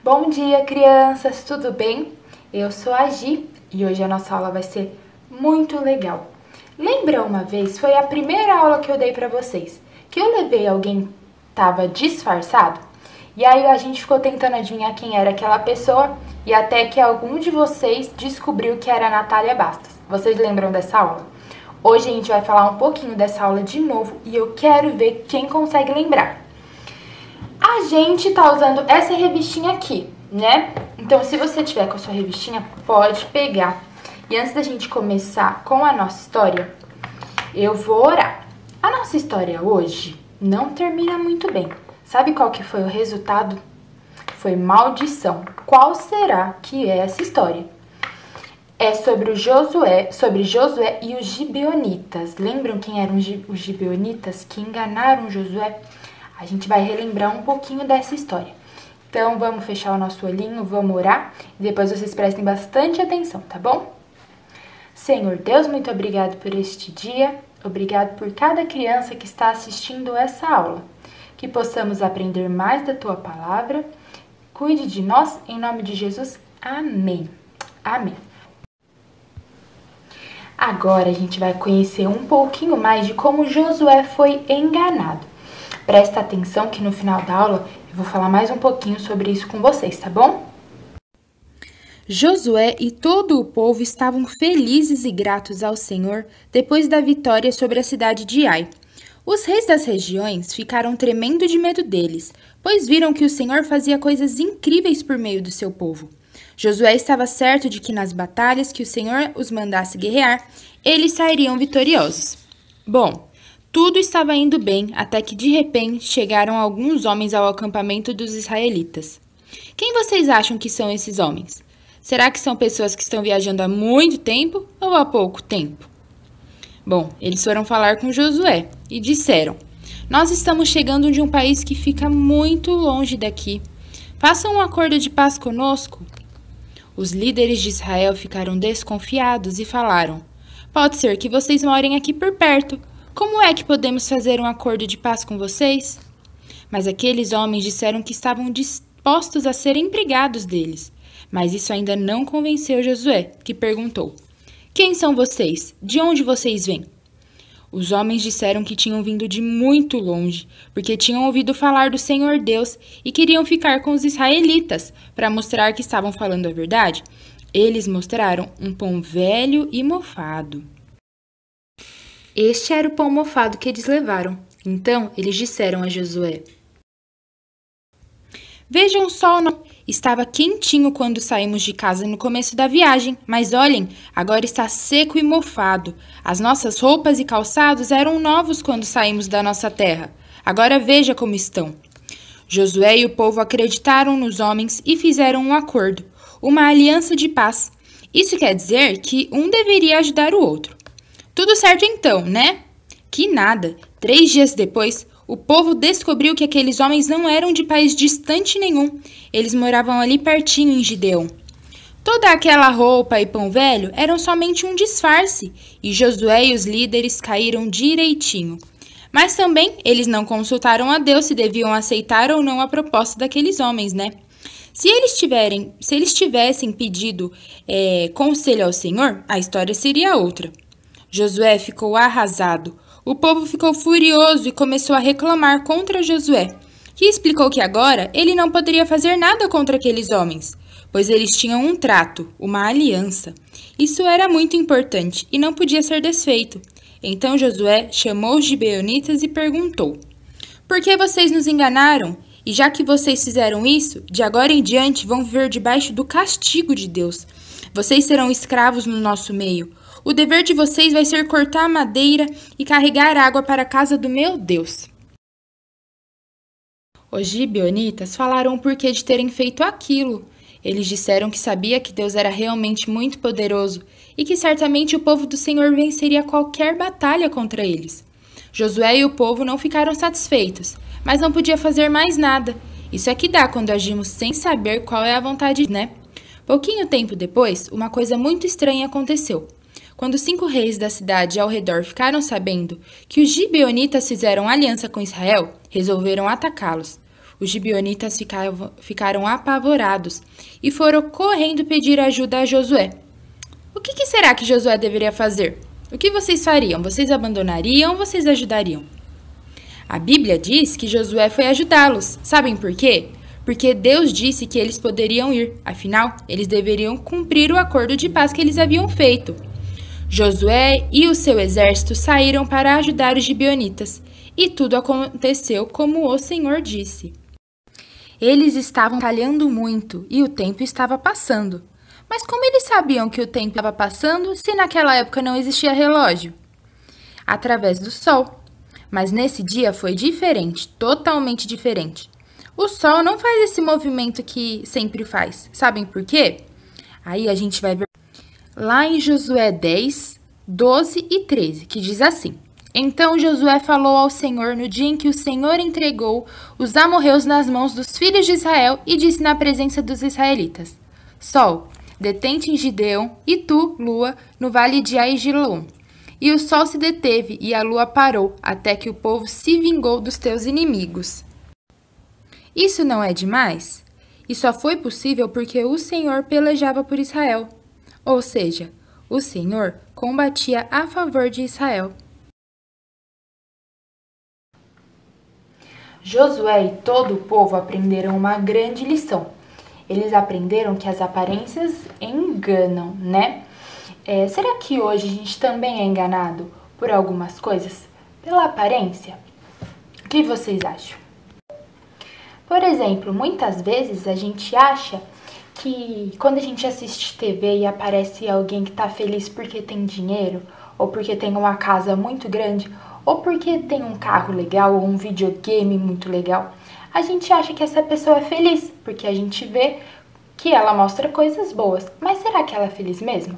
Bom dia, crianças, tudo bem? Eu sou a Gi e hoje a nossa aula vai ser muito legal. Lembra uma vez, foi a primeira aula que eu dei pra vocês, que eu levei alguém que tava disfarçado? E aí a gente ficou tentando adivinhar quem era aquela pessoa e até que algum de vocês descobriu que era a Natália Bastos. Vocês lembram dessa aula? Hoje a gente vai falar um pouquinho dessa aula de novo e eu quero ver quem consegue lembrar. A gente tá usando essa revistinha aqui, né? Então, se você tiver com a sua revistinha, pode pegar. E antes da gente começar com a nossa história, eu vou orar. A nossa história hoje não termina muito bem. Sabe qual que foi o resultado? Foi maldição. Qual será que é essa história? É sobre Josué e os gibeonitas. Lembram quem eram os gibeonitas que enganaram Josué? A gente vai relembrar um pouquinho dessa história. Então, vamos fechar o nosso olhinho, vamos orar e depois vocês prestem bastante atenção, tá bom? Senhor Deus, muito obrigado por este dia, obrigado por cada criança que está assistindo essa aula. Que possamos aprender mais da Tua Palavra. Cuide de nós, em nome de Jesus. Amém. Amém. Agora a gente vai conhecer um pouquinho mais de como Josué foi enganado. Presta atenção que no final da aula eu vou falar mais um pouquinho sobre isso com vocês, tá bom? Josué e todo o povo estavam felizes e gratos ao Senhor depois da vitória sobre a cidade de Ai. Os reis das regiões ficaram tremendo de medo deles, pois viram que o Senhor fazia coisas incríveis por meio do seu povo. Josué estava certo de que nas batalhas que o Senhor os mandasse guerrear, eles sairiam vitoriosos. Bom, tudo estava indo bem até que, de repente, chegaram alguns homens ao acampamento dos israelitas. Quem vocês acham que são esses homens? Será que são pessoas que estão viajando há muito tempo ou há pouco tempo? Bom, eles foram falar com Josué e disseram: "Nós estamos chegando de um país que fica muito longe daqui. Façam um acordo de paz conosco." Os líderes de Israel ficaram desconfiados e falaram: "Pode ser que vocês morem aqui por perto. Como é que podemos fazer um acordo de paz com vocês?" Mas aqueles homens disseram que estavam dispostos a ser empregados deles. Mas isso ainda não convenceu Josué, que perguntou: "Quem são vocês? De onde vocês vêm?" Os homens disseram que tinham vindo de muito longe, porque tinham ouvido falar do Senhor Deus e queriam ficar com os israelitas para mostrar que estavam falando a verdade. Eles mostraram um pão velho e mofado. Este era o pão mofado que eles levaram. Então, eles disseram a Josué: "Vejam só, estava quentinho quando saímos de casa no começo da viagem, mas olhem, agora está seco e mofado. As nossas roupas e calçados eram novos quando saímos da nossa terra. Agora veja como estão." Josué e o povo acreditaram nos homens e fizeram um acordo, uma aliança de paz. Isso quer dizer que um deveria ajudar o outro. Tudo certo então, né? Que nada. 3 dias depois, o povo descobriu que aqueles homens não eram de país distante nenhum. Eles moravam ali pertinho em Gideão. Toda aquela roupa e pão velho eram somente um disfarce, e Josué e os líderes caíram direitinho. Mas também eles não consultaram a Deus se deviam aceitar ou não a proposta daqueles homens, né? Se eles tivessem pedido conselho ao Senhor, a história seria outra. Josué ficou arrasado. O povo ficou furioso e começou a reclamar contra Josué, que explicou que agora ele não poderia fazer nada contra aqueles homens, pois eles tinham um trato, uma aliança. Isso era muito importante e não podia ser desfeito. Então Josué chamou os gibeonitas e perguntou: "Por que vocês nos enganaram? E já que vocês fizeram isso, de agora em diante vão viver debaixo do castigo de Deus. Vocês serão escravos no nosso meio. O dever de vocês vai ser cortar madeira e carregar água para a casa do meu Deus." Os gibeonitas falaram o porquê de terem feito aquilo. Eles disseram que sabia que Deus era realmente muito poderoso e que certamente o povo do Senhor venceria qualquer batalha contra eles. Josué e o povo não ficaram satisfeitos, mas não podia fazer mais nada. Isso é que dá quando agimos sem saber qual é a vontade, né? Pouquinho tempo depois, uma coisa muito estranha aconteceu. Quando 5 reis da cidade ao redor ficaram sabendo que os gibeonitas fizeram aliança com Israel, resolveram atacá-los. Os gibeonitas ficaram apavorados e foram correndo pedir ajuda a Josué. O que será que Josué deveria fazer? O que vocês fariam? Vocês abandonariam ou vocês ajudariam? A Bíblia diz que Josué foi ajudá-los. Sabem por quê? Porque Deus disse que eles poderiam ir. Afinal, eles deveriam cumprir o acordo de paz que eles haviam feito. Josué e o seu exército saíram para ajudar os gibeonitas. E tudo aconteceu como o Senhor disse. Eles estavam batalhando muito e o tempo estava passando. Mas como eles sabiam que o tempo estava passando se naquela época não existia relógio? Através do sol. Mas nesse dia foi diferente, totalmente diferente. O sol não faz esse movimento que sempre faz. Sabem por quê? Aí a gente vai ver lá em Josué 10, 12 e 13, que diz assim: Então Josué falou ao Senhor no dia em que o Senhor entregou os amorreus nas mãos dos filhos de Israel e disse na presença dos israelitas: Sol, detente em Gideão, e tu, lua, no vale de Aijalon. E o sol se deteve e a lua parou, até que o povo se vingou dos teus inimigos. Isso não é demais? E só foi possível porque o Senhor pelejava por Israel. Ou seja, o Senhor combatia a favor de Israel. Josué e todo o povo aprenderam uma grande lição. Eles aprenderam que as aparências enganam, né? Será que hoje a gente também é enganado por algumas coisas? Pela aparência? O que vocês acham? Por exemplo, muitas vezes a gente acha que quando a gente assiste TV e aparece alguém que está feliz porque tem dinheiro, ou porque tem uma casa muito grande, ou porque tem um carro legal, ou um videogame muito legal, a gente acha que essa pessoa é feliz, porque a gente vê que ela mostra coisas boas. Mas será que ela é feliz mesmo?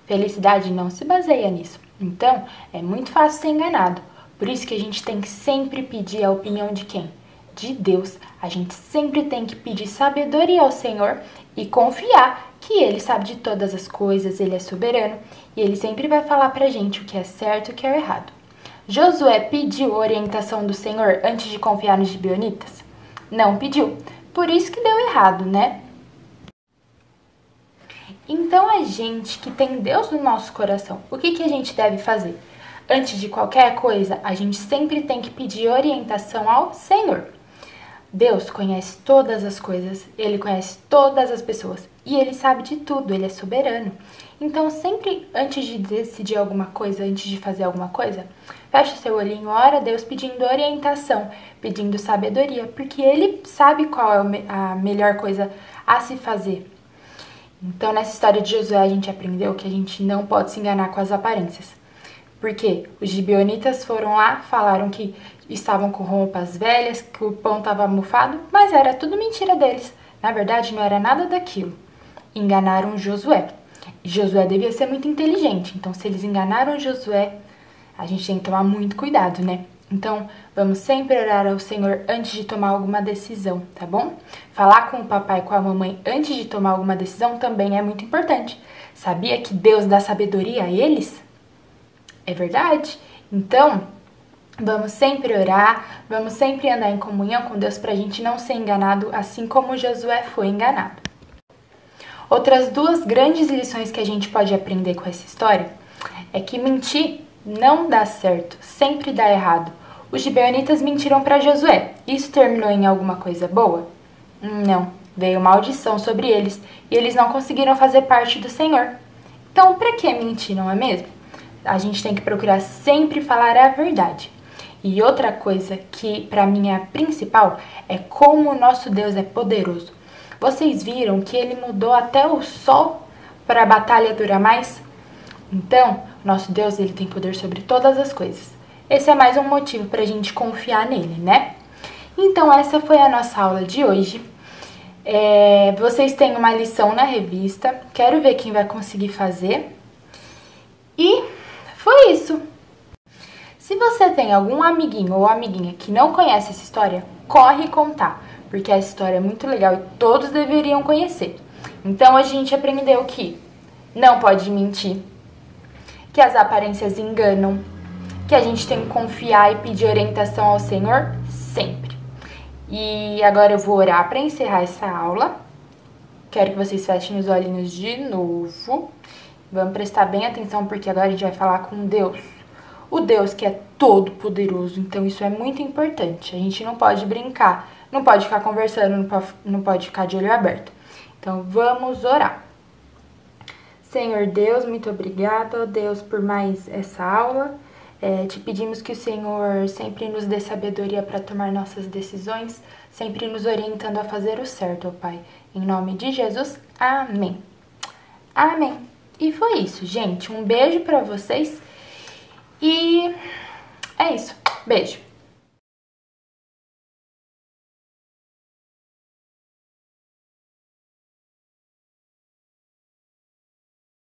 Felicidade não se baseia nisso. Então, é muito fácil ser enganado. Por isso que a gente tem que sempre pedir a opinião de quem? De Deus. A gente sempre tem que pedir sabedoria ao Senhor e confiar que Ele sabe de todas as coisas, Ele é soberano e Ele sempre vai falar pra gente o que é certo e o que é errado. Josué pediu orientação do Senhor antes de confiar nos gibeonitas? Não pediu. Por isso que deu errado, né? Então, a gente que tem Deus no nosso coração, o que a gente deve fazer? Antes de qualquer coisa, a gente sempre tem que pedir orientação ao Senhor. Deus conhece todas as coisas, Ele conhece todas as pessoas e Ele sabe de tudo, Ele é soberano. Então, sempre antes de decidir alguma coisa, antes de fazer alguma coisa, fecha o seu olhinho, ora a Deus pedindo orientação, pedindo sabedoria, porque Ele sabe qual é a melhor coisa a se fazer. Então, nessa história de Josué, a gente aprendeu que a gente não pode se enganar com as aparências. Porque os gibeonitas foram lá, falaram que estavam com roupas velhas, que o pão estava mofado, mas era tudo mentira deles. Na verdade, não era nada daquilo. Enganaram Josué. E Josué devia ser muito inteligente. Então, se eles enganaram Josué, a gente tem que tomar muito cuidado, né? Então, vamos sempre orar ao Senhor antes de tomar alguma decisão, tá bom? Falar com o papai e com a mamãe antes de tomar alguma decisão também é muito importante. Sabia que Deus dá sabedoria a eles? É verdade? Então, vamos sempre orar, vamos sempre andar em comunhão com Deus pra gente não ser enganado, assim como Josué foi enganado. Outras duas grandes lições que a gente pode aprender com essa história é que mentir não dá certo, sempre dá errado. Os gibeonitas mentiram para Josué. Isso terminou em alguma coisa boa? Não, veio maldição sobre eles e eles não conseguiram fazer parte do Senhor. Então, para que mentir, não é mesmo? A gente tem que procurar sempre falar a verdade. E outra coisa que para mim é a principal é como o nosso Deus é poderoso. Vocês viram que ele mudou até o sol para a batalha durar mais? Então, nosso Deus ele tem poder sobre todas as coisas. Esse é mais um motivo para a gente confiar nele, né? Então, essa foi a nossa aula de hoje. Vocês têm uma lição na revista. Quero ver quem vai conseguir fazer. E foi isso. Se você tem algum amiguinho ou amiguinha que não conhece essa história, corre contar, porque essa história é muito legal e todos deveriam conhecer. Então, hoje a gente aprendeu que não pode mentir, que as aparências enganam, que a gente tem que confiar e pedir orientação ao Senhor sempre. E agora eu vou orar para encerrar essa aula. Quero que vocês fechem os olhinhos de novo. Vamos prestar bem atenção porque agora a gente vai falar com Deus. O Deus que é todo poderoso, então isso é muito importante. A gente não pode brincar, não pode ficar conversando, não pode ficar de olho aberto. Então vamos orar. Senhor Deus, muito obrigada, Deus, por mais essa aula. Te pedimos que o Senhor sempre nos dê sabedoria para tomar nossas decisões, sempre nos orientando a fazer o certo, ó Pai. Em nome de Jesus, amém. Amém. E foi isso, gente. Um beijo para vocês. E é isso. Beijo.